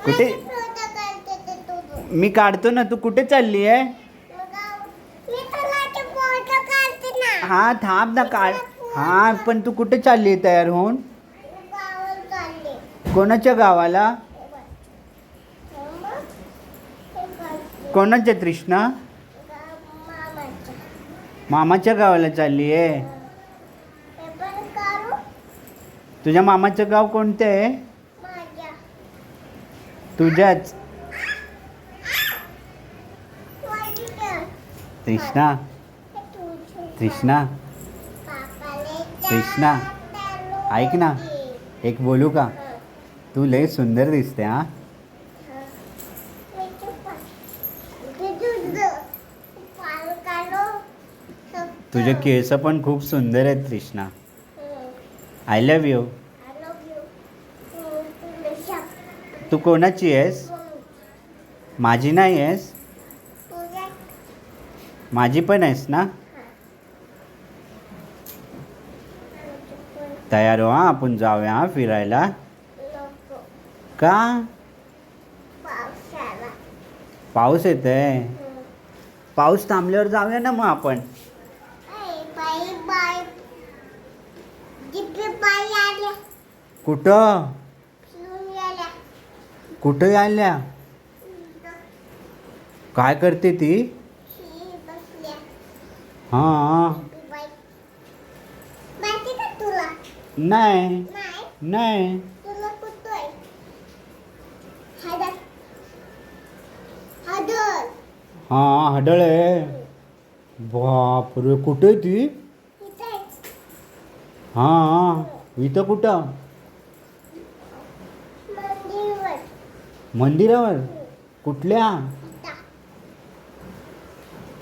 कुठे मी काढतो ना, तू कुठे चालली आहे? हा थांब ना, काढ. हा पण तू कुठे चालली आहे तयार होऊन? कोणाच्या गावाला? कोणाच्या तृष्णा? मामाच्या गावाला चालली आहे. तुझ्या मामाचं गाव कोणतं आहे? तुझ्याच? तृष्णा तृष्णा तृष्णा ऐक ना, एक बोलू का? तू लय सुंदर दिसते. हा तुझे केस पण खूप सुंदर आहेत तृष्णा. I love you. तू कोणाची आहेस? माझी नाही आहेस? माझी पण आहेस ना? तयार हो, हा आपण जाऊया हा फिरायला. का? पाऊस येतोय. पाऊस थांबल्यावर जाऊया ना मग आपण. कुठं? कुठं आल्या? काय करते ती? हां. नाही नाही. हां हडळ आहे. बापरे, कुठे आहे ती? हां इथं कुठं? मंदिरावर? कुठल्या?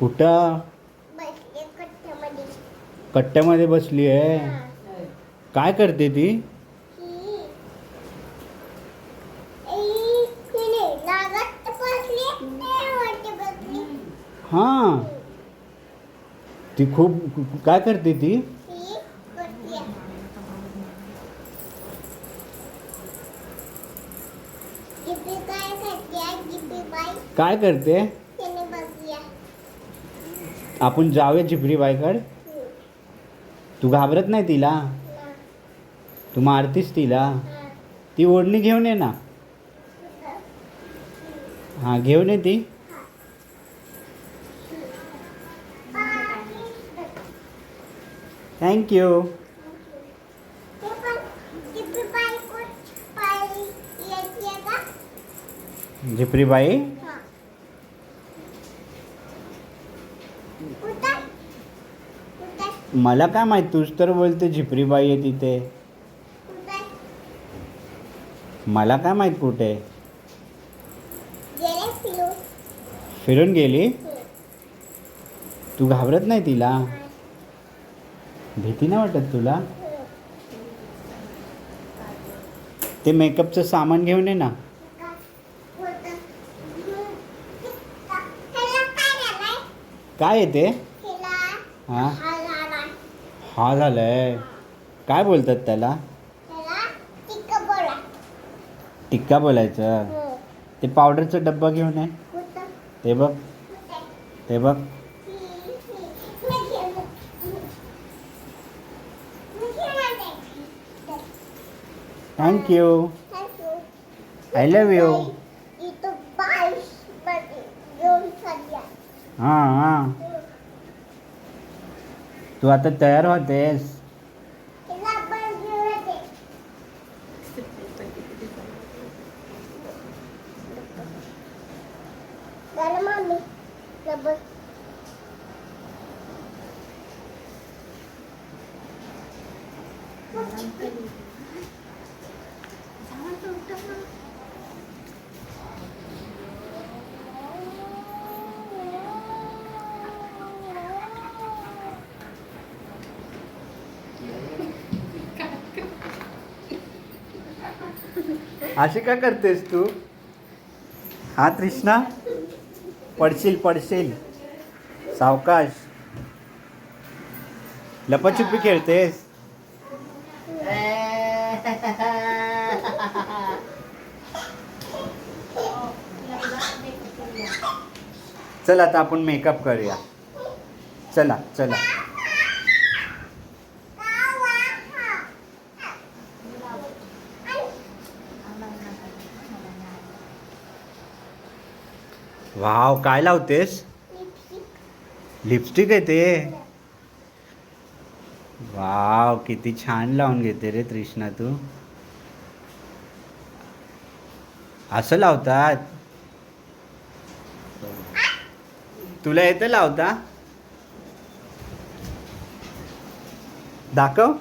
कुठं? कट्ट्यामध्ये बसली आहे. काय करते ती? हां ती खूप काय करते ती? काय करते? आपण जाऊया झिपरी बाईकडे. तू घाबरत नाही तिला? तू मारतीस तिला? ती ओढणी घेऊन ये ना. हां घेऊन ये ती. थँक्यू. झिपरी बाई? मला काय माहित, तूच तर बोलते झिपरी बाई आहे तिथे. मला काय माहित कुठे फिरून गेली. तू घाबरत नाही तिला? भीती नाही वाटत तुला? ते मेकअपचं सामान घेऊन ये ना. काय आहे ते? हां हा झालंय. काय बोलतात त्याला? टिक्का बोलायचं. ते पावडरचा डब्बा घेऊन ये. ते बघ, ते बघ. थँक्यू. I love you. हां हां. तू आता तयार होतेस? अशी का करतेस तू? हा तृष्णा, पडशील पडशील. सावकाश. लपाछुपी खेळतेस? चल आता आपण मेकअप करूया. चला चला. वाव, काय लावतेस? लिपस्टिक आहे ते. वाव, किती छान लावून घेते रे तृष्णा तू. असं लावतात? तुला येतं लावता? दाखव.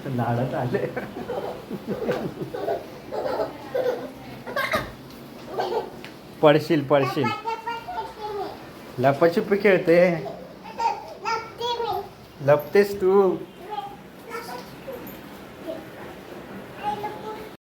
लाडत आले. पडशील पडशील. लपाछुपी खेळते. लपतेस तू.